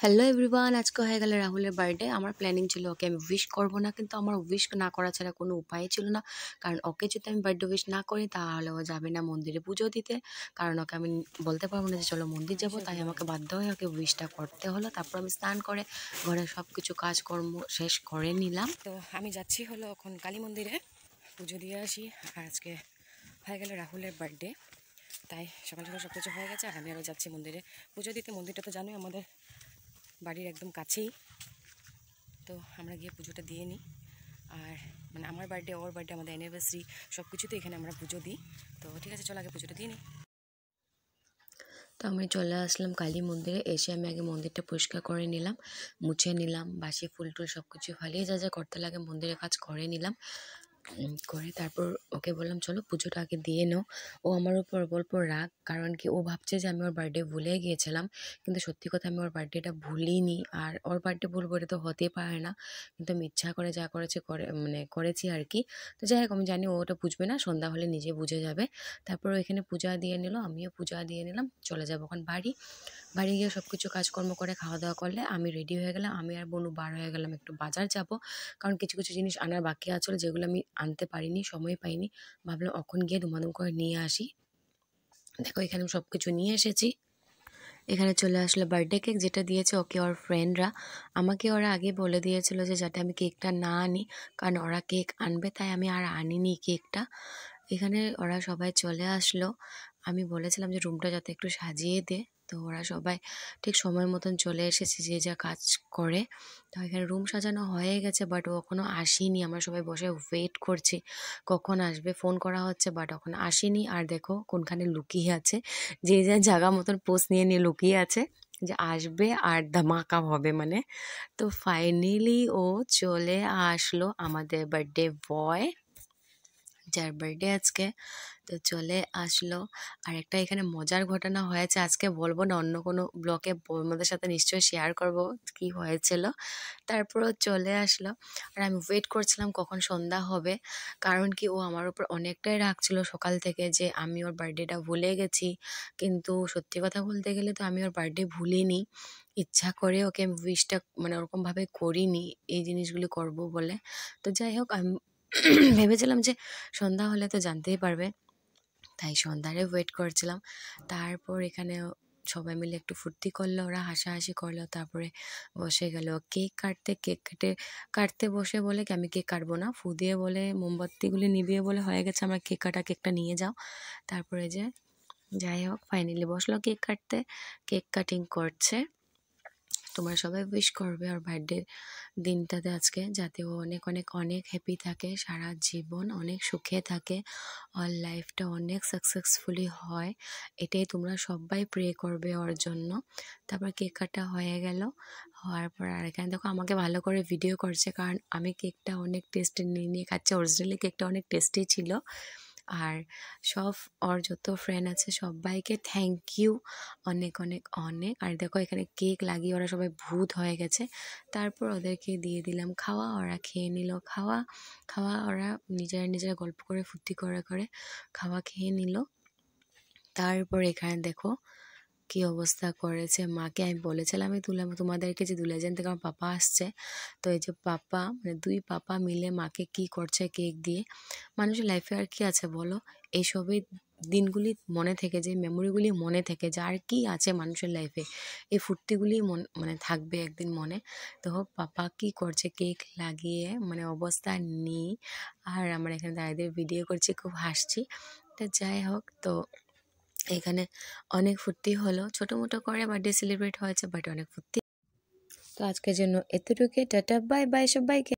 Hello everyone, আজকে হয়ে গেল রাহুলের বার্থডে। আমার প্ল্যানিং ছিল ওকে আমি উইশ করব না, কিন্তু আমার উইশ না করা ছাড়া কোনো উপায় ছিল না। কারণ ওকে যদি আমি বার্থডে উইশ না করি তাহলে ও যাবে না মন্দিরে পুজো দিতে। কারণ ওকে আমি বলতে পারবো না যে চলো মন্দির যাবো, তাই আমাকে বাধ্য হয়ে ওকে উইশটা করতে হলো। তারপর আমি স্নান করে ঘরের সব কিছু কাজকর্ম শেষ করে নিলাম। তো আমি যাচ্ছি হলো এখন কালী মন্দিরে পুজো দিয়ে আসি। আর আজকে হয়ে গেল রাহুলের বার্থডে, তাই সকাল সকাল সব কিছু হয়ে গেছে। আর আমি আরও যাচ্ছি মন্দিরে পুজো দিতে। মন্দিরটা তো জানোই আমাদের বাড়ির একদম কাছেই, তো আমরা গিয়ে পুজোটা দিয়ে নিই। আর মানে আমার বার্থডে, ওর বার্থডে, আমাদের অ্যানিভার্সারি সব কিছুতে এখানে আমরা পুজো দিই। তো ঠিক আছে, চলো আগে পুজোটা দিয়ে নিই। তো আমি চলে আসলাম কালী মন্দিরে। এসে আমি আগে মন্দিরটা পরিষ্কার করে নিলাম, মুছে নিলাম, বাসি ফুল টুল সব কিছু ফালিয়ে যা যা করতে লাগে মন্দিরের কাজ করে নিলাম। করে তারপর ওকে বললাম চলো পুজোটা আগে দিয়ে নাও। ও আমার উপর অল্প রাগ, কারণ কি ও ভাবছে যে আমি ওর বার্থডে ভুলে গিয়েছিলাম, কিন্তু সত্যি কথা আমি ওর বার্থডেটা ভুলিনি। আর ওর বার্থডে ভুলবো এটা তো হতেই পারে না, কিন্তু আমি ইচ্ছা করে যা করেছি আর কি। তো যাই হোক, আমি জানি ও ওটা বুঝবে না, সন্ধ্যা হলে নিজে বুঝে যাবে। তারপর এখানে পূজা দিয়ে নিল, আমিও পূজা দিয়ে নিলাম। চলে যাবো এখন বাড়ি। বাড়ি গিয়ে সব কিছু কাজকর্ম করে খাওয়া দাওয়া করলে আমি রেডি হয়ে গেলাম। আমি আর বনু বার হয়ে গেলাম একটু বাজার যাব, কারণ কিছু কিছু জিনিস আনার বাকি আছে যেগুলো আমি আনতে পারিনি, সময় পাইনি। ভাবলাম এখন গিয়ে দুমাদুম করে নিয়ে আসি। দেখো এখানে সব কিছু নিয়ে এসেছি। এখানে চলে আসলো বার্থডে কেক, যেটা দিয়েছে ওকে ওর ফ্রেন্ডরা। আমাকে ওরা আগে বলে দিয়েছিল যে যাতে আমি কেকটা না আনি, কারণ ওরা কেক আনবে, তাই আমি আর আনিনি কেকটা। এখানে ওরা সবাই চলে আসলো। আমি বলেছিলাম যে রুমটা যাতে একটু সাজিয়ে দে, তো ওরা সবাই ঠিক সময় মতন চলে এসেছে, যে যা কাজ করে। তো এখানে রুম সাজানো হয়ে গেছে, বাট ও এখনও আসেনি। আমরা সবাই বসে ওয়েট করছি কখন আসবে, ফোন করা হচ্ছে বাট এখন আসেনি। আর দেখো কোনখানে লুকিয়ে আছে, যে যার জায়গা মতন পোজ নিয়ে নিয়ে লুকিয়ে আছে যে আসবে আর ধামাকা হবে মানে। তো ফাইনালি ও চলে আসলো, আমাদের বার্থডে বয়, যার বার্থডে আজকে। তো চলে আসলো। আর একটা এখানে মজার ঘটনা হয়েছে, আজকে বলবো না, অন্য কোনো ব্লগে তোমাদের সাথে নিশ্চয়ই শেয়ার করব কি হয়েছিল। তারপরও চলে আসলো। আর আমি ওয়েট করছিলাম কখন সন্ধ্যা হবে, কারণ কি ও আমার উপর অনেকটাই রাগ ছিল সকাল থেকে যে আমি ওর বার্থডেটা ভুলে গেছি। কিন্তু সত্যি কথা বলতে গেলে তো আমি ওর বার্থডে ভুলিনি, ইচ্ছা করে ওকে আমি উইশটা মানে ওরকমভাবে করিনি এই জিনিসগুলি করব বলে। তো যাই হোক, আমি ভেবেছিলাম যে সন্ধ্যা হলে তো জানতেই পারবে, তাই সন্ধ্যারে ওয়েট করছিলাম। তারপর এখানে সবাই মিলে একটু ফুর্তি করলো, ওরা হাসাহাসি করলো। তারপরে বসে গেল কেক কাটতে। কেক কাটতে বসে বলে কি আমি কেক কাটবো না, ফু দিয়ে বলে মোমবাতিগুলি নিভিয়ে বলে হয়ে গেছে আমার কেক কাটা, কেকটা নিয়ে যাও। তারপরে যে যাই হোক ফাইনালি বসলো কেক কাটতে, কেক কাটিং করছে। তোমরা সবাই উইশ করবে ওর বার্থডে দিনটাতে আজকে, যাতে ও অনেক অনেক অনেক হ্যাপি থাকে, সারা জীবন অনেক সুখে থাকে, ওর লাইফটা অনেক সাকসেসফুলি হয়, এটাই তোমরা সবাই প্রে করবে ওর জন্য। তারপর কেক কাটা হয়ে গেল। হওয়ার পর আর এখানে দেখো আমাকে ভালো করে ভিডিও করছে, কারণ আমি কেকটা অনেক টেস্টি নিয়ে নিয়ে খাচ্ছি। অরিজিনালি কেকটা অনেক টেস্টি ছিল। আর সব ওর যত ফ্রেন্ড আছে সবাইকে থ্যাংক ইউ, অনেক অনেক অনেক। আর দেখো এখানে কেক লাগিয়ে ওরা সবাই ভূত হয়ে গেছে। তারপর ওদেরকে দিয়ে দিলাম খাওয়া, ওরা খেয়ে নিল খাওয়া। খাওয়া ওরা নিজেরা নিজেরা গল্প করে ফুর্তি করে করে খাওয়া খেয়ে নিল। তারপর এখানে দেখো কি অবস্থা করেছে। মাকে আমি বলেছিলাম এই তোমাদেরকে যে দুলাইজান থেকে আমার পাপা আসছে। তো এই যে পাপা মানে দুই পাপা মিলে মাকে কি করছে কেক দিয়ে। মানুষের লাইফে আর কি আছে বলো, এইসবই দিনগুলি মনে থেকে যায়, মেমোরিগুলি মনে থেকে যায়। আর কি আছে মানুষের লাইফে, এই ফুর্তিগুলি মানে থাকবে একদিন মনে। তো পাপা কি করছে কেক লাগিয়ে মানে অবস্থা নেই। আর আমার এখানে দাদাদের ভিডিও করছি, খুব হাসছি। তো যাই হোক, তো এখানে অনেক ফুর্তি হলো, ছোটো মোটো করে বার্থডে সেলিব্রেট হয়েছে, বাট অনেক ফুর্তি। তো আজকের জন্য এতটুকু, টাটা বাই বাই সবাইকে।